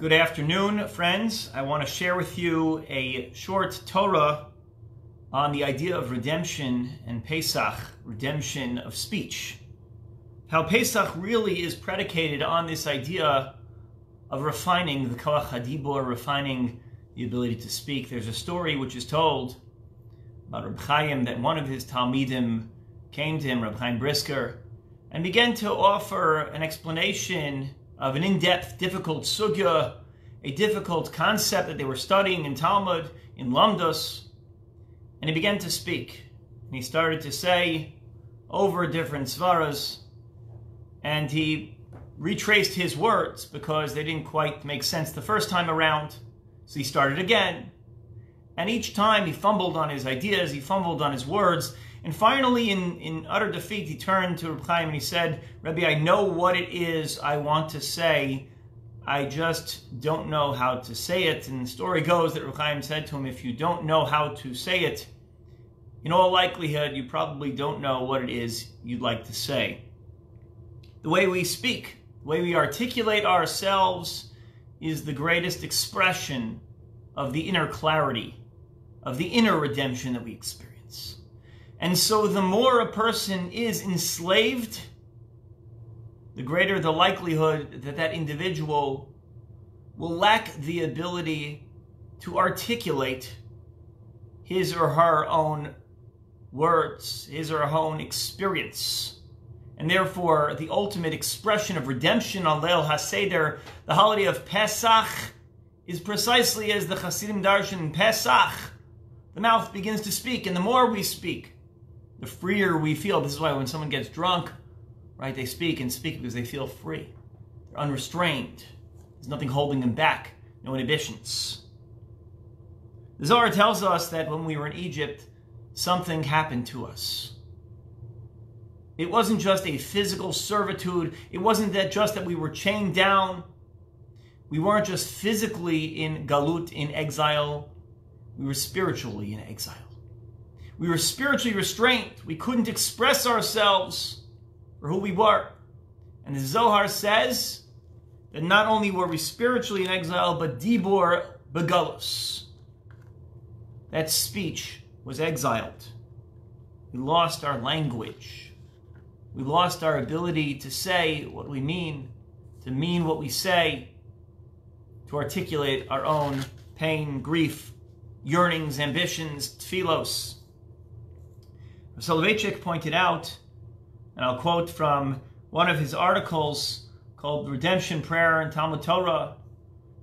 Good afternoon, friends. I want to share with you a short Torah on the idea of redemption and Pesach, redemption of speech. How Pesach really is predicated on this idea of refining the koach hadibur, refining the ability to speak. There's a story which is told about Reb Chaim that one of his Talmidim came to him, Reb Chaim Brisker, and began to offer an explanation of an in-depth, difficult sugya, a difficult concept that they were studying in Talmud, in Lamdos, and he began to speak. And he started to say over different svaras, and he retraced his words because they didn't quite make sense the first time around. So he started again. And each time he fumbled on his ideas, he fumbled on his words, and finally, in utter defeat, he turned to Reb Chaim and he said, "Rebbe, I know what it is I want to say. I just don't know how to say it." And the story goes that Reb Chaim said to him, if you don't know how to say it, in all likelihood, you probably don't know what it is you'd like to say. The way we speak, the way we articulate ourselves is the greatest expression of the inner clarity, of the inner redemption that we experience. And so the more a person is enslaved, the greater the likelihood that that individual will lack the ability to articulate his or her own words, his or her own experience. And therefore, the ultimate expression of redemption on Leil HaSeder, the holiday of Pesach, is precisely as the Hasidim darshan Pesach. The mouth begins to speak, and the more we speak, the freer we feel. This is why when someone gets drunk, right, they speak and speak because they feel free. They're unrestrained. There's nothing holding them back, no inhibitions. The Zohar tells us that when we were in Egypt, something happened to us. It wasn't just a physical servitude. It wasn't just that we were chained down. We weren't just physically in galut, in exile. We were spiritually in exile. We were spiritually restrained. We couldn't express ourselves for who we were. And the Zohar says that not only were we spiritually in exile, but dibur begalus. That speech was exiled. We lost our language. We lost our ability to say what we mean, to mean what we say, to articulate our own pain, grief, yearnings, ambitions, tfilos. Soloveitchik pointed out, and I'll quote from one of his articles called Redemption Prayer in Talmud Torah,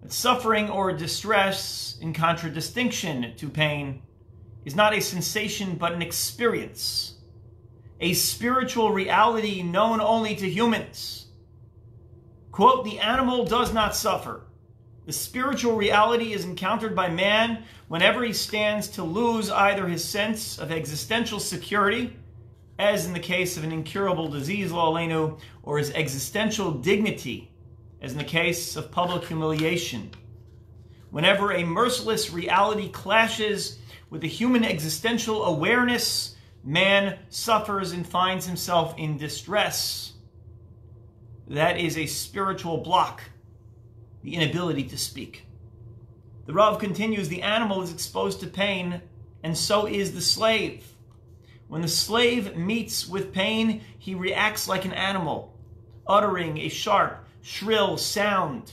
that suffering or distress, in contradistinction to pain, is not a sensation but an experience, a spiritual reality known only to humans. Quote, "The animal does not suffer. The spiritual reality is encountered by man whenever he stands to lose either his sense of existential security, as in the case of an incurable disease, lo aleinu, or his existential dignity, as in the case of public humiliation. Whenever a merciless reality clashes with the human existential awareness, man suffers and finds himself in distress. That is a spiritual block, the inability to speak." The Rav continues, "The animal is exposed to pain, and so is the slave. When the slave meets with pain, he reacts like an animal, uttering a sharp, shrill sound.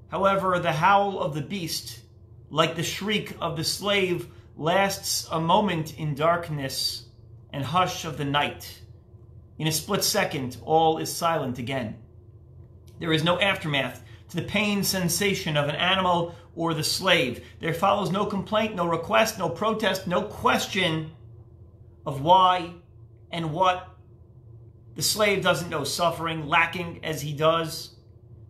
However, the howl of the beast, like the shriek of the slave, lasts a moment in darkness and hush of the night. In a split second, all is silent again. There is no aftermath to the pain sensation of an animal or the slave. There follows no complaint, no request, no protest, no question of why and what. The slave doesn't know suffering, lacking as he does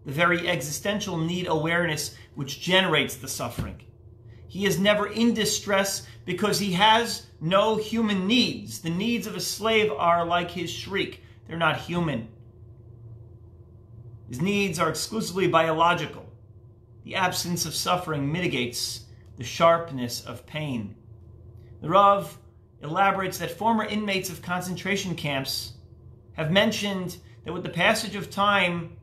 the very existential need awareness which generates the suffering. He is never in distress because he has no human needs. The needs of a slave are like his shriek. They're not human. His needs are exclusively biological. The absence of suffering mitigates the sharpness of pain." The Rav elaborates that former inmates of concentration camps have mentioned that with the passage of time,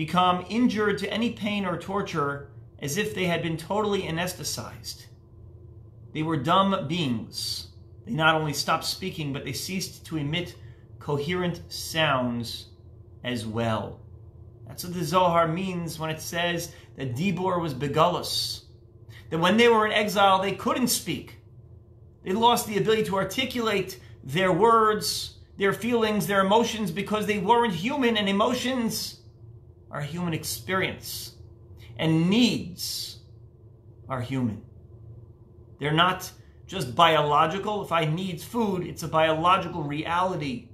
become injured to any pain or torture as if they had been totally anesthetized. They were dumb beings. They not only stopped speaking, but they ceased to emit coherent sounds as well. That's what the Zohar means when it says that Dibur was begulus. That when they were in exile, they couldn't speak. They lost the ability to articulate their words, their feelings, their emotions, because they weren't human, and emotions are a human experience, and needs are human. They're not just biological. If I need food, it's a biological reality.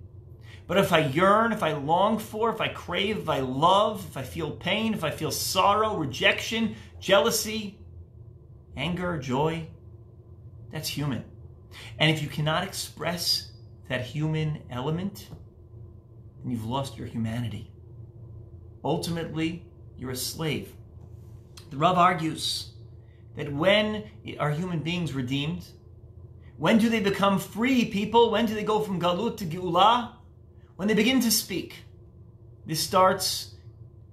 But if I yearn, if I long for, if I crave, if I love, if I feel pain, if I feel sorrow, rejection, jealousy, anger, joy, that's human. And if you cannot express that human element, then you've lost your humanity. Ultimately, you're a slave. The Rav argues that when are human beings redeemed? When do they become free people? When do they go from galut to geulah? When they begin to speak. This starts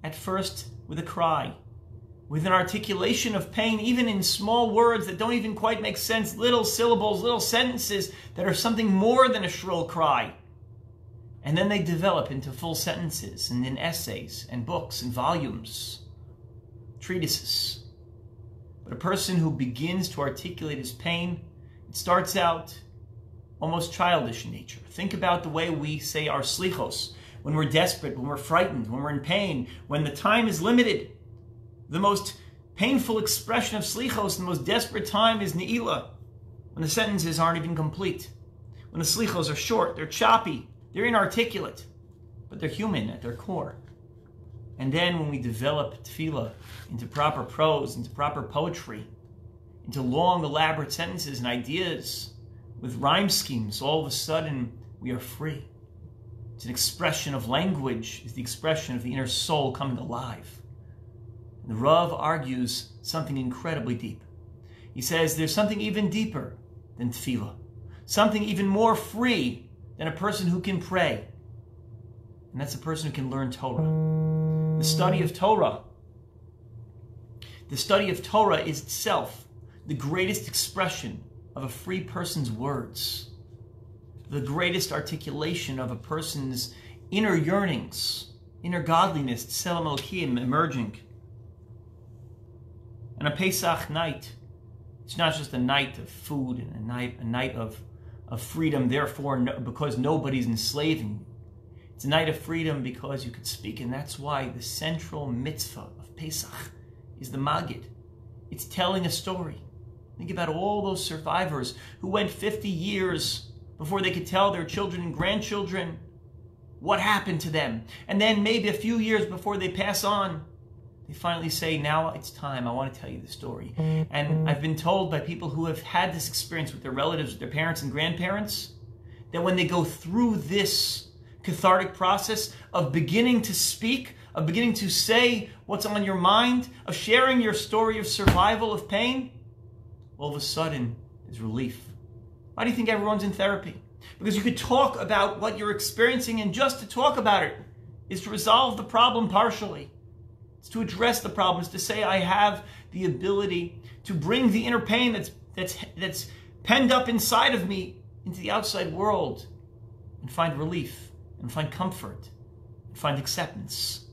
at first with a cry, with an articulation of pain, even in small words that don't even quite make sense, little syllables, little sentences that are something more than a shrill cry. And then they develop into full sentences and in essays and books and volumes, treatises. But a person who begins to articulate his pain, it starts out almost childish in nature. Think about the way we say our slichos when we're desperate, when we're frightened, when we're in pain, when the time is limited. The most painful expression of slichos, the most desperate time is ne'ilah, when the sentences aren't even complete. When the slichos are short, they're choppy, they're inarticulate, but they're human at their core. And then when we develop tefillah into proper prose, into proper poetry, into long, elaborate sentences and ideas with rhyme schemes, all of a sudden we are free. It's an expression of language, it's the expression of the inner soul coming alive. And the Rav argues something incredibly deep. He says there's something even deeper than tefillah, something even more free than a person who can pray. And that's a person who can learn Torah. The study of Torah is itself the greatest expression of a free person's words, the greatest articulation of a person's inner yearnings, inner godliness, tselem Elokim emerging. And a Pesach night, it's not just a night of food and a night of freedom, therefore, because nobody's enslaving you. It's a night of freedom because you could speak, and that's why the central mitzvah of Pesach is the Magid. It's telling a story. Think about all those survivors who went 50 years before they could tell their children and grandchildren what happened to them. And then maybe a few years before they pass on, they finally say, now it's time, I want to tell you the story. And I've been told by people who have had this experience with their relatives, with their parents and grandparents, that when they go through this cathartic process of beginning to speak, of beginning to say what's on your mind, of sharing your story of survival, of pain, all of a sudden there's relief. Why do you think everyone's in therapy? Because you could talk about what you're experiencing, and just to talk about it is to resolve the problem partially. It's to address the problem. It's to say I have the ability to bring the inner pain that's penned up inside of me into the outside world and find relief and find comfort and find acceptance.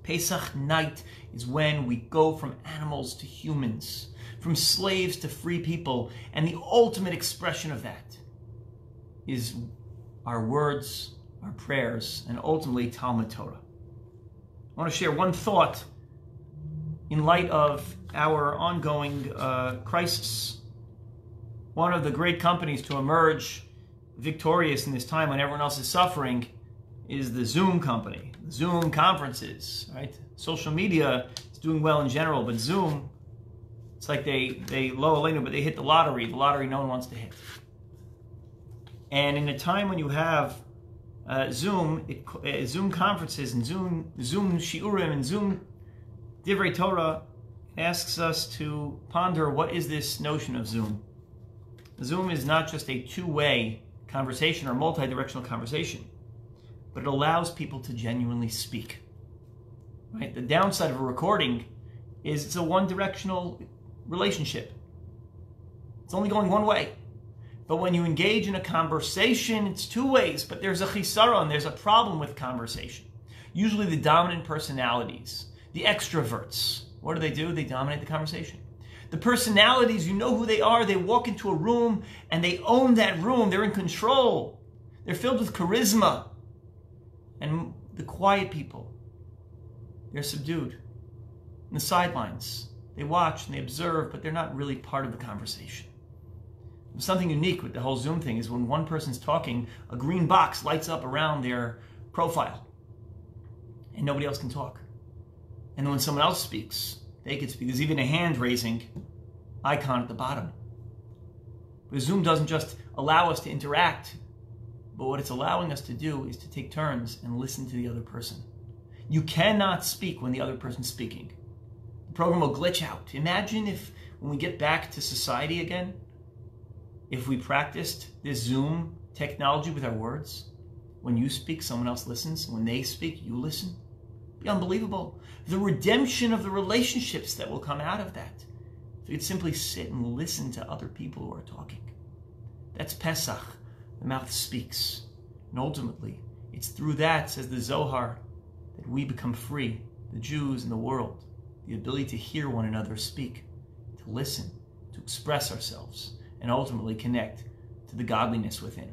Pesach night is when we go from animals to humans, from slaves to free people, and the ultimate expression of that is our words, our prayers, and ultimately Talmud Torah. I want to share one thought in light of our ongoing crisis. One of the great companies to emerge victorious in this time when everyone else is suffering is the Zoom company. Zoom conferences, right? Social media is doing well in general, but Zoom, it's like they low aleinu, but they hit the lottery no one wants to hit. And in a time when you have Zoom conferences and Zoom shiurim and Zoom divrei Torah, it asks us to ponder, what is this notion of Zoom? Zoom is not just a two-way conversation or multi-directional conversation, but it allows people to genuinely speak. right? The downside of a recording is it's a one-directional relationship. It's only going one way. But when you engage in a conversation, it's two ways, but there's a chisaron, there's a problem with conversation. Usually the dominant personalities, the extroverts, what do? They dominate the conversation. The personalities, you know who they are. They walk into a room and they own that room. They're in control. They're filled with charisma. And the quiet people, they're subdued. On the sidelines, they watch and they observe, but they're not really part of the conversation. Something unique with the whole Zoom thing is when one person's talking, a green box lights up around their profile and nobody else can talk. And then when someone else speaks, they can speak. There's even a hand-raising icon at the bottom. But Zoom doesn't just allow us to interact, but what it's allowing us to do is to take turns and listen to the other person. You cannot speak when the other person's speaking. The program will glitch out. Imagine if, when we get back to society again, if we practiced this Zoom technology with our words. When you speak, someone else listens. When they speak, you listen. It'd be unbelievable. The redemption of the relationships that will come out of that. If you could simply sit and listen to other people who are talking. That's Pesach. The mouth speaks. And ultimately, it's through that, says the Zohar, that we become free, the Jews and the world. The ability to hear one another speak, to listen, to express ourselves, and ultimately connect to the godliness within.